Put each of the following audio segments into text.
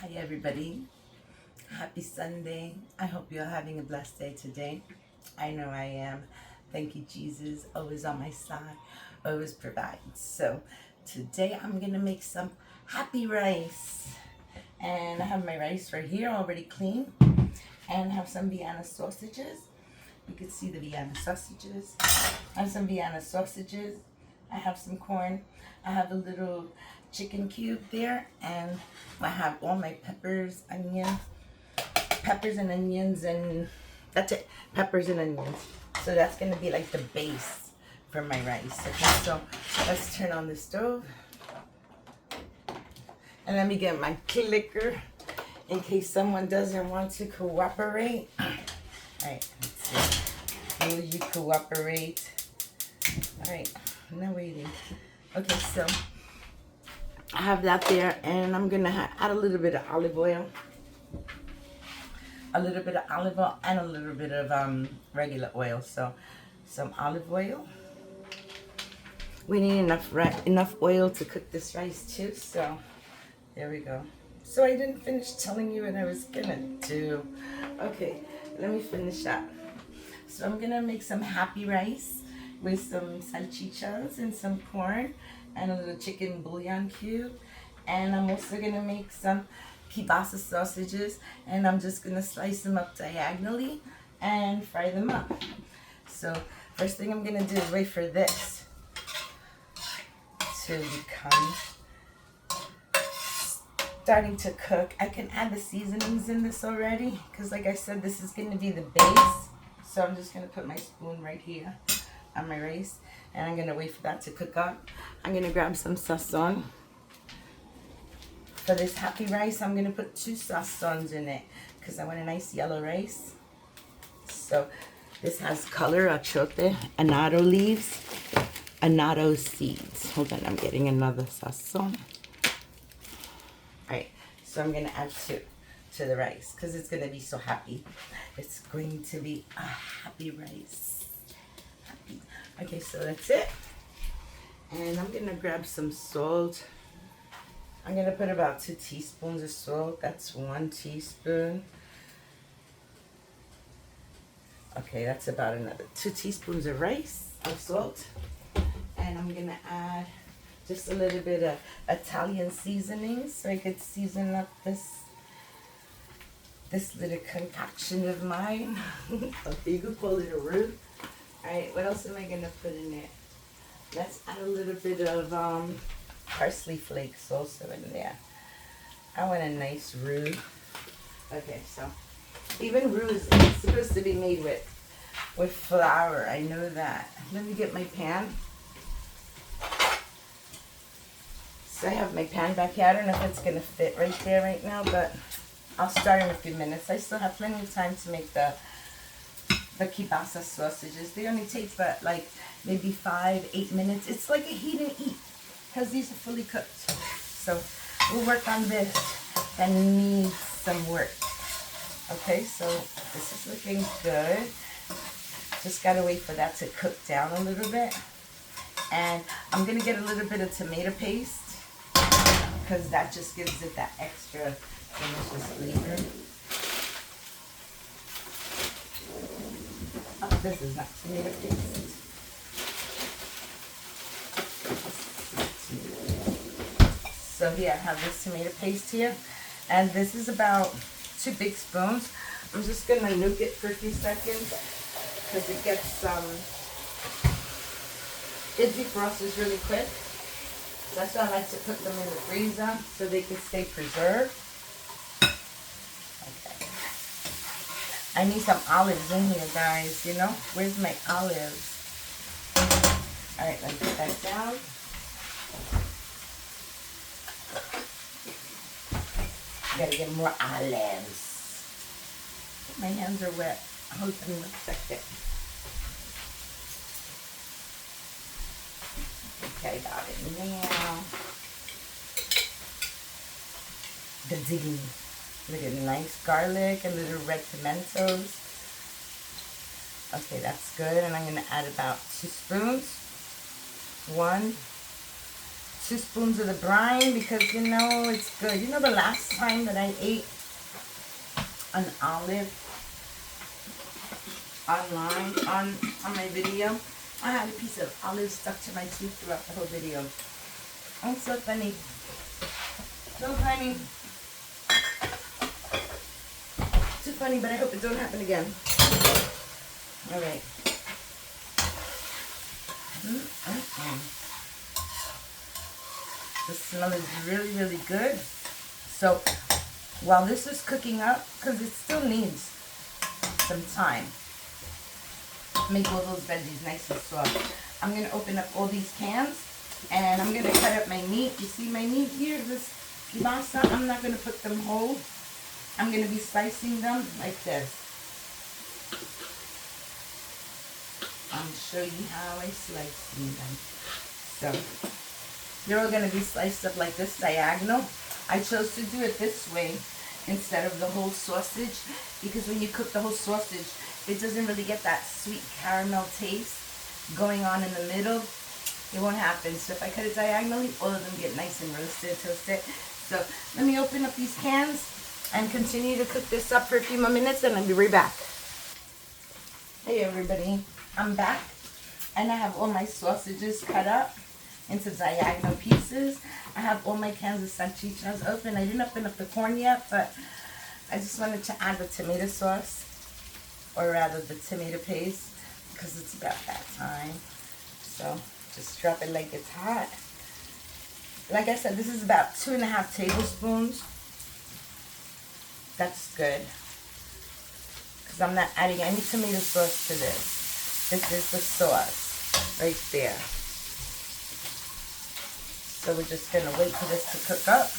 Hi everybody, happy Sunday. I hope you're having a blessed day today. I know I am. Thank you, Jesus, always on my side, always provides. So today I'm gonna make some happy rice. And I have my rice right here already clean, and have some Vienna sausages. You can see the Vienna sausages. I have some Vienna sausages. I have some corn. I have a little chicken cube there, and I have all my peppers and onions, and that's it. Peppers and onions. So that's gonna be like the base for my rice. Okay, so let's turn on the stove, and let me get my clicker in case someone doesn't want to cooperate. All right, let's see. Will you cooperate? All right, I'm not waiting. Okay, so I have that there, and I'm gonna add a little bit of olive oil, and a little bit of regular oil. So some olive oil. We need enough oil to cook this rice too. So there we go. So I didn't finish telling you what I was gonna do. Okay, let me finish that. So I'm gonna make some happy rice with some salchichas and some corn and a little chicken bouillon cube. And I'm also gonna make some kielbasa sausages, and I'm just gonna slice them up diagonally and fry them up. So first thing I'm gonna do is wait for this to become starting to cook. I can add the seasonings in this already because, like I said, this is gonna be the base. So I'm just gonna put my spoon right here on my rice, and I'm gonna wait for that to cook up. I'm gonna grab some sazon. For this happy rice, I'm gonna put 2 sazons in it because I want a nice yellow rice. So this has color, achote, annatto leaves, annatto seeds. Hold on, I'm getting another sazon. All right, so I'm gonna add 2 to the rice because it's gonna be so happy. It's going to be a happy rice. Happy. Okay, so that's it. And I'm gonna grab some salt. I'm gonna put about 2 teaspoons of salt. That's 1 teaspoon. Okay, that's about another 2 teaspoons of salt. And I'm gonna add just a little bit of Italian seasoning so I could season up this little concoction of mine. Okay, you could call it a roux. Alright, what else am I gonna put in it? Let's add a little bit of parsley flakes also in there. I want a nice roux. Okay, so even roux is supposed to be made with flour. I know that. Let me get my pan. So I have my pan back here. I don't know if it's gonna fit right there right now, but I'll start in a few minutes. I still have plenty of time to make the kielbasa sausages. They only take but like maybe 5-8 minutes. It's like a heat and eat because these are fully cooked. So we'll work on this that needs some work. Okay, so this is looking good. Just gotta wait for that to cook down a little bit. And I'm gonna get a little bit of tomato paste because that just gives it that extra delicious flavor. Oh, this is not tomato paste. So here I have this tomato paste here, and this is about 2 big spoons. I'm just gonna nuke it for a few seconds because it defrosts really quick. That's why I like to put them in the freezer so they can stay preserved. Okay. I need some olives in here, guys, you know? Where's my olives? All right, let's put that down. Gotta get more olives. My hands are wet. Hold on 1 second. Okay, got it now. Good. Look at nice garlic and little red pimentos. Okay, that's good. And I'm gonna add about 2 spoons. 1, 2 spoons of the brine because, you know, it's good. You know, the last time that I ate an olive online on my video, I had a piece of olive stuck to my tooth throughout the whole video. Oh, so funny. So funny. Too funny, but I hope it don't happen again. All right. The smell is really, really good. So while this is cooking up, because it still needs some time, make all those veggies nice and soft. I'm going to open up all these cans and I'm going to cut up my meat. You see my meat here, this kielbasa, I'm not going to put them whole. I'm going to be slicing them like this. I'll show you how I slice them. So they're all going to be sliced up like this, diagonal. I chose to do it this way instead of the whole sausage because when you cook the whole sausage, it doesn't really get that sweet caramel taste going on in the middle. It won't happen. So if I cut it diagonally, all of them get nice and roasted, toasted. So let me open up these cans and continue to cook this up for a few more minutes and I'll be right back. Hey everybody, I'm back and I have all my sausages cut up into diagonal pieces. I have all my cans of salchichas open. I didn't open up the corn yet, but I just wanted to add the tomato sauce, or rather the tomato paste, because it's about that time. So just drop it like it's hot. Like I said, this is about 2.5 tablespoons. That's good, because I'm not adding any tomato sauce to this. This is the sauce right there. So we're just going to wait for this to cook up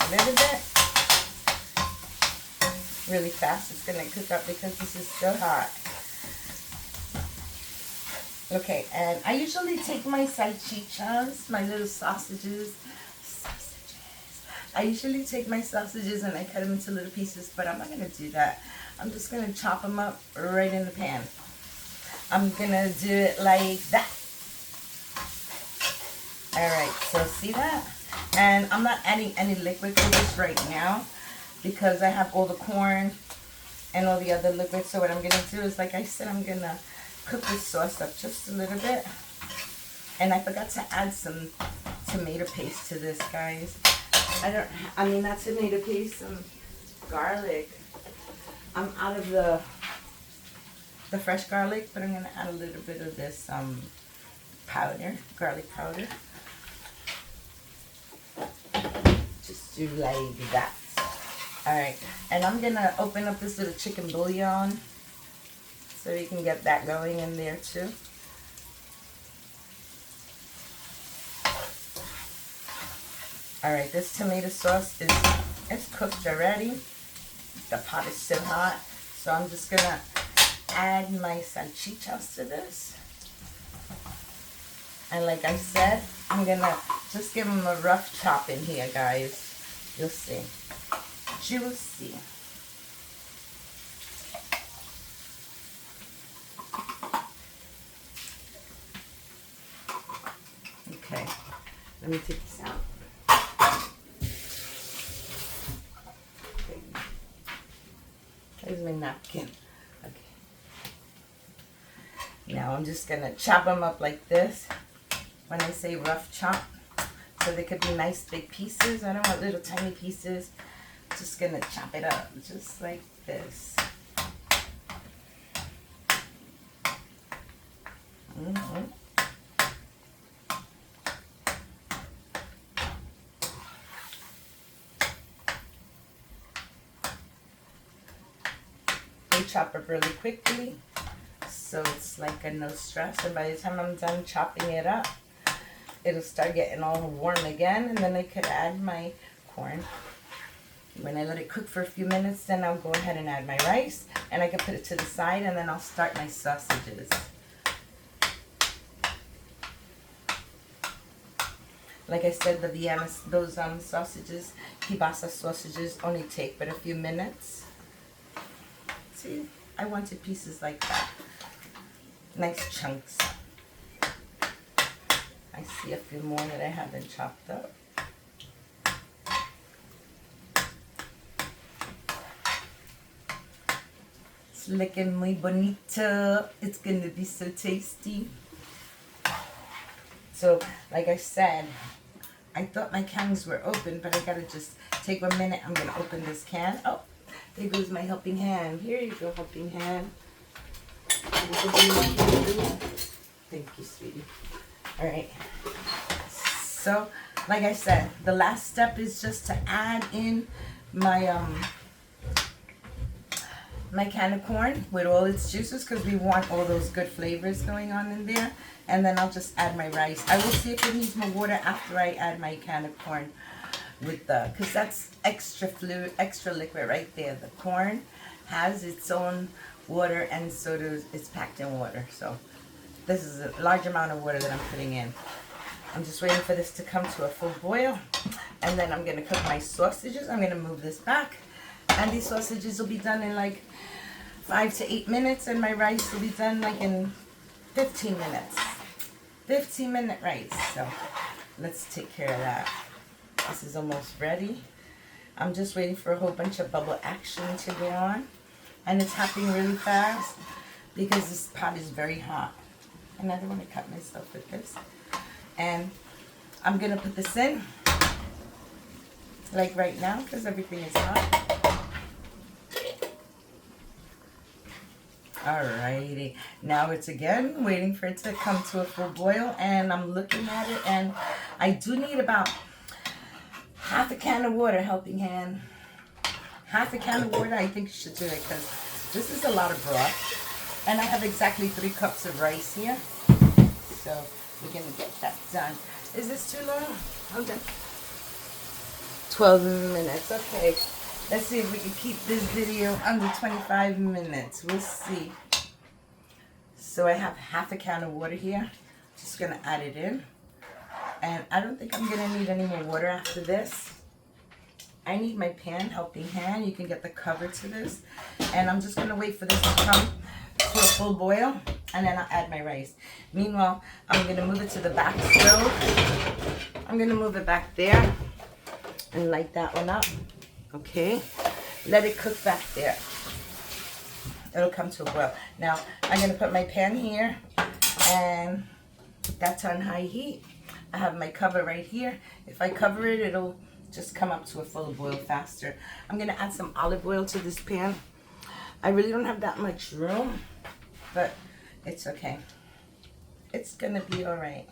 a little bit. Really fast it's going to cook up because this is so hot. Okay, and I usually take my salchichas, my little sausages. I usually take my sausages and I cut them into little pieces, but I'm not going to do that. I'm just going to chop them up right in the pan. I'm going to do it like that. Alright, so see that? And I'm not adding any liquid to this right now because I have all the corn and all the other liquids. So what I'm going to do is, like I said, I'm going to cook this sauce up just a little bit. And I forgot to add some tomato paste to this, guys. Not tomato paste, some garlic. I'm out of the fresh garlic, but I'm going to add a little bit of this powder, garlic powder. Just do like that. Alright, and I'm going to open up this little chicken bouillon so you can get that going in there too. Alright, this tomato sauce it's cooked already. The pot is so hot. So I'm just going to add my salchichas to this. And like I said, I'm going to just give them a rough chop in here, guys. You'll see. Juicy. Okay, let me take this out. Okay. There's my napkin. Okay. Now I'm just going to chop them up like this. When I say rough chop, so they could be nice big pieces. I don't want little tiny pieces. Just gonna chop it up just like this. They chop up really quickly, so it's like a no stress. And by the time I'm done chopping it up, it'll start getting all warm again, and then I could add my corn. When I let it cook for a few minutes, then I'll go ahead and add my rice, and I can put it to the side, and then I'll start my sausages. Like I said, the Vienna, those sausages, kielbasa sausages, only take but a few minutes. See, I wanted pieces like that. Nice chunks. I see. see a few more that I haven't chopped up. It's looking muy bonito. It's gonna be so tasty. So, like I said, I thought my cans were open, but I gotta just take 1 minute. I'm gonna open this can. Oh, there goes my helping hand. Here you go, helping hand. Thank you, sweetie. All right. So, like I said, the last step is just to add in my my can of corn with all its juices, because we want all those good flavors going on in there. And then I'll just add my rice. I will see if it needs more water after I add my can of corn with the, because that's extra fluid, extra liquid right there. The corn has its own water, and so does it's packed in water. So this is a large amount of water that I'm putting in. I'm just waiting for this to come to a full boil, and then I'm going to cook my sausages. I'm going to move this back, and these sausages will be done in like 5 to 8 minutes, and my rice will be done like in 15 minutes. 15-minute rice. So let's take care of that. This is almost ready. I'm just waiting for a whole bunch of bubble action to go on, and it's happening really fast because this pot is very hot, and I don't want to cut myself with this. And I'm gonna put this in like right now because everything is hot. Alrighty, now it's again waiting for it to come to a full boil, and I'm looking at it, and I do need about half a can of water, helping hand. Half a can of water. I think you should do it because this is a lot of broth, and I have exactly 3 cups of rice here, so we're gonna get that done. Is this too long? Hold on. 12 minutes. Okay. Let's see if we can keep this video under 25 minutes. We'll see. So I have half a can of water here. Just going to add it in. And I don't think I'm going to need any more water after this. I need my pan, helping hand. You can get the cover to this. And I'm just going to wait for this to come to a full boil. And then I'll add my rice. Meanwhile, I'm going to move it to the back stove. I'm going to move it back there and light that one up. Okay, let it cook back there. It'll come to a boil. Now, I'm going to put my pan here, and that's on high heat. I have my cover right here. If I cover it, it'll just come up to a full boil faster. I'm going to add some olive oil to this pan. I really don't have that much room, but it's okay. It's going to be all right.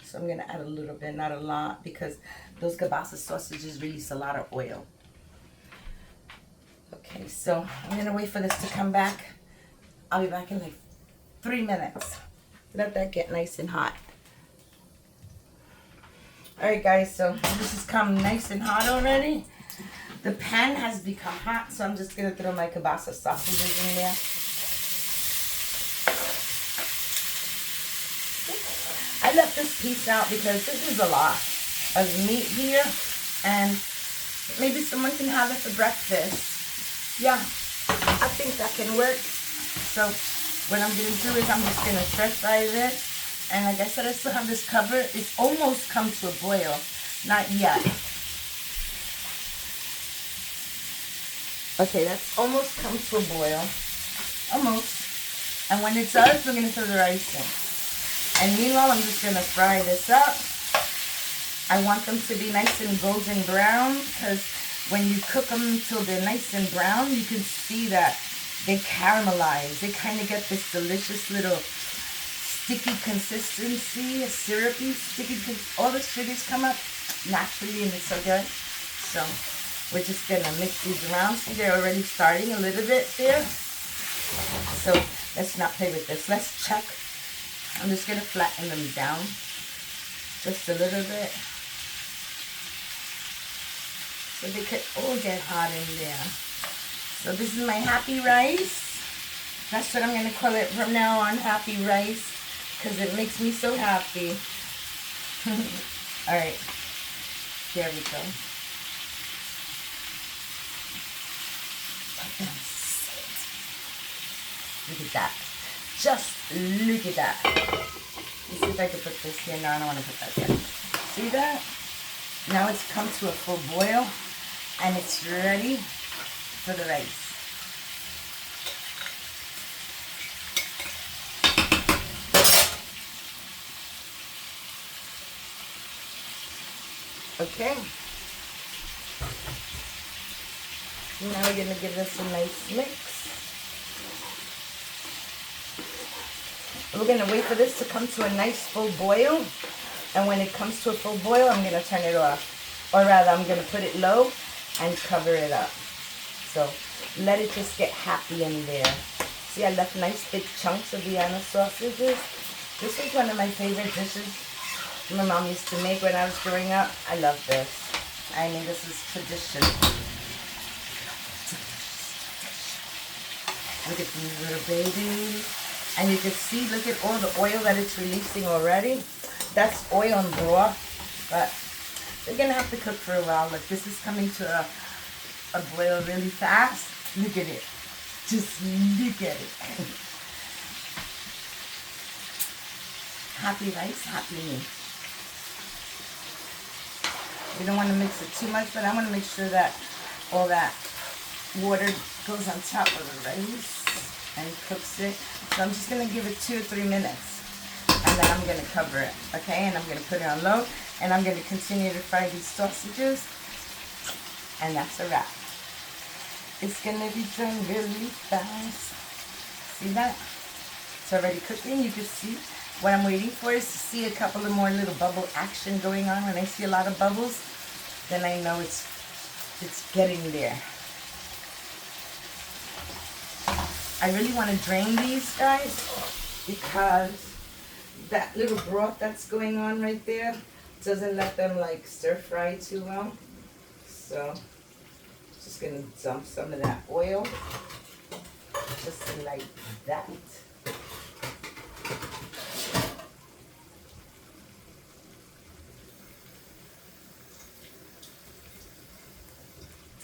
So I'm going to add a little bit, not a lot, because those kielbasa sausages release a lot of oil. Okay, so I'm going to wait for this to come back. I'll be back in like 3 minutes. Let that get nice and hot. Alright guys, so this has come nice and hot already. The pan has become hot, so I'm just going to throw my kielbasa sausages in there. I left this piece out because this is a lot of meat here, and maybe someone can have it for breakfast. Yeah, I think that can work. So what I'm going to do is I'm just going to stir fry this. And like I said, I still have this covered. It's almost come to a boil. Not yet. Okay, that's almost come to a boil. Almost. And when it does, we're going to throw the rice in. And meanwhile, I'm just going to fry this up. I want them to be nice and golden brown, because when you cook them till they're nice and brown, you can see that they caramelize. They kind of get this delicious little sticky consistency, syrupy, sticky. All the sugars come up naturally, and it's so good. So we're just going to mix these around. See, they're already starting a little bit there. So let's not play with this. Let's check. I'm just going to flatten them down just a little bit, so they could all get hot in there. So this is my happy rice. That's what I'm going to call it from now on, happy rice, because it makes me so happy. Alright, there we go. Look at that. Just look at that. Let's see if I can put this here. No, I don't want to put that there. See that? Now it's come to a full boil and it's ready for the rice. Okay. Now we're going to give this a nice mix. We're going to wait for this to come to a nice full boil. And when it comes to a full boil, I'm going to turn it off. Or rather, I'm going to put it low and cover it up. So let it just get happy in there. See, I left nice big chunks of Vienna sausages. This was one of my favorite dishes my mom used to make when I was growing up. I love this. I mean, this is tradition. Look at these little babies. And you can see, look at all the oil that it's releasing already. That's oil and broth, but they're going to have to cook for a while. Look, this is coming to a boil really fast. Look at it. Just look at it. Happy rice, happy me. You don't want to mix it too much, but I want to make sure that all that water goes on top of the rice and cooks it. So I'm just going to give it 2 or 3 minutes. And then I'm going to cover it, okay? And I'm going to put it on low. And I'm going to continue to fry these sausages. And that's a wrap. It's going to be done really fast. See that? It's already cooking. You can see what I'm waiting for is to see a couple of more little bubble action going on. When I see a lot of bubbles, then I know it's getting there. I really want to drain these, guys, because that little broth that's going on right there doesn't let them like stir fry too well. So just gonna dump some of that oil just like that.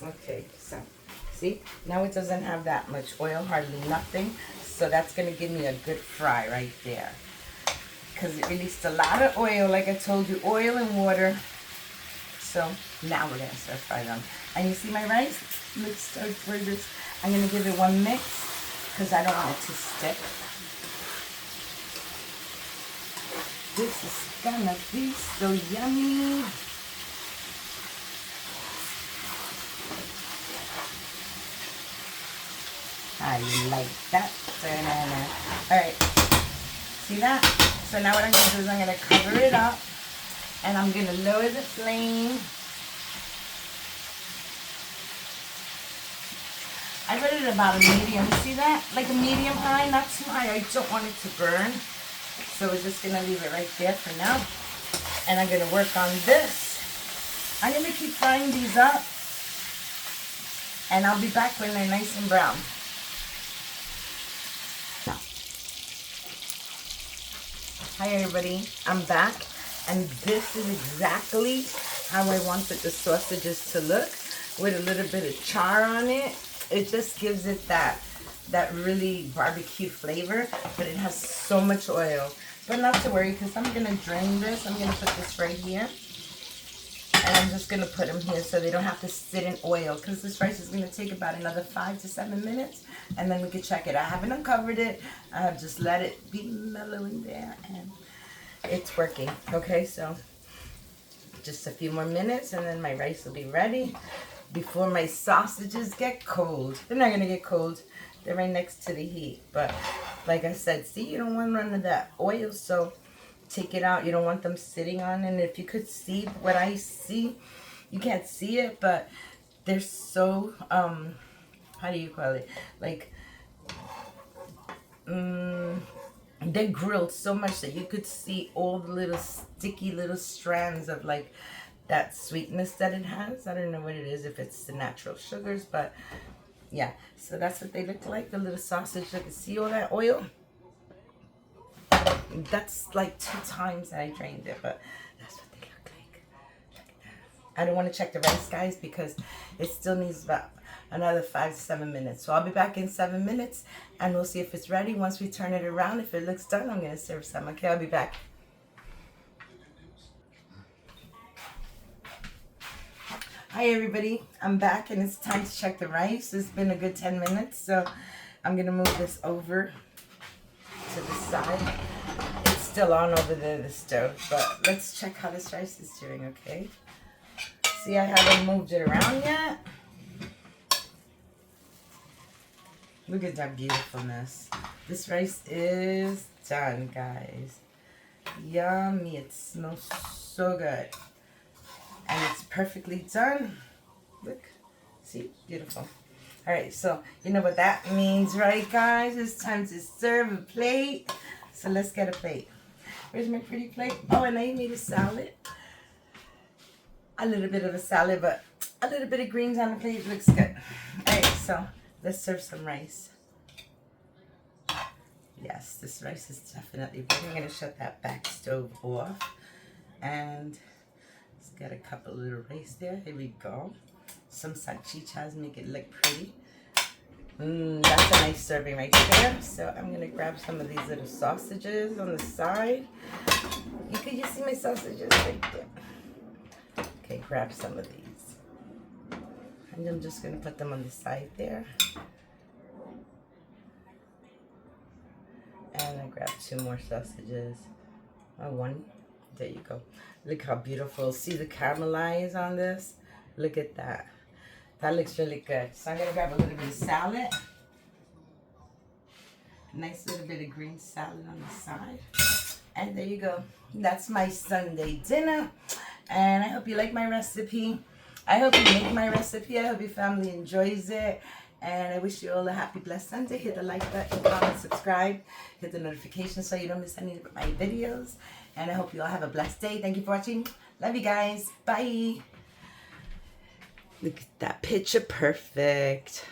Okay, so see, now it doesn't have that much oil, hardly nothing. So that's gonna give me a good fry right there. Because it released a lot of oil, like I told you, oil and water. So now we're going to stir fry them. And you see my rice? Let's start for this. I'm going to give it one mix because I don't want it to stick. This is going to be so yummy. I like that. All right. See that? So now what I'm going to do is I'm going to cover it up and I'm going to lower the flame. I put it about a medium. See that? Like a medium high, not too high. I don't want it to burn. So we're just going to leave it right there for now. And I'm going to work on this. I'm going to keep frying these up. And I'll be back when they're nice and brown. Hi everybody, I'm back, and this is exactly how I wanted the sausages to look, with a little bit of char on it. It just gives it that really barbecue flavor, but it has so much oil. But not to worry, because I'm going to drain this. I'm going to put this right here, and I'm just going to put them here so they don't have to sit in oil, because this rice is going to take about another 5 to 7 minutes. And then we can check it. I haven't uncovered it. I have just let it be mellow in there. And it's working. Okay, so just a few more minutes and then my rice will be ready before my sausages get cold. They're not going to get cold. They're right next to the heat. But like I said, see, you don't want none of that oil. So take it out. You don't want them sitting on. And if you could see what I see, you can't see it, but they're so... how do you call it? Like, they're grilled so much that you could see all the little sticky little strands of like that sweetness that it has. I don't know what it is, if it's the natural sugars, but yeah. So that's what they look like, the little sausage. You can see all that oil. That's like 2 times that I drained it, but that's what they look like. Look at that. I don't want to check the rice, guys, because it still needs about another 5 to 7 minutes. So I'll be back in 7 minutes and we'll see if it's ready. Once we turn it around, if it looks done, I'm going to serve some. Okay, I'll be back. Hi everybody, I'm back and it's time to check the rice. It's been a good 10 minutes, so I'm gonna move this over to the side. It's still on over there, the stove, but let's check how this rice is doing, okay? See, I haven't moved it around yet. Look at that beautifulness. This rice is done, guys. Yummy, it smells so good. And it's perfectly done. Look, see, beautiful. All right, so you know what that means, right, guys? It's time to serve a plate. So let's get a plate. Where's my pretty plate? Oh, and I made a salad. A little bit of a salad, but a little bit of greens on the plate looks good. All right, so let's serve some rice. Yes, this rice is definitely good. I'm gonna shut that back stove off. And it's got a couple little rice there. Here we go. Some salchichas make it look pretty. That's a nice serving right there. So I'm gonna grab some of these little sausages on the side. You see my sausages right there. Okay, grab some of these. And I'm just gonna put them on the side there. And I grab 2 more sausages. Oh, 1. There you go. Look how beautiful. See the caramelize on this? Look at that. That looks really good. So I'm going to grab a little bit of salad. Nice little bit of green salad on the side. And there you go. That's my Sunday dinner. And I hope you like my recipe. I hope you make my recipe. I hope your family enjoys it. And I wish you all a happy, blessed Sunday. Hit the like button, comment, subscribe. Hit the notification so you don't miss any of my videos. And I hope you all have a blessed day. Thank you for watching. Love you guys. Bye. Look at that picture perfect.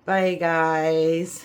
Bye, guys.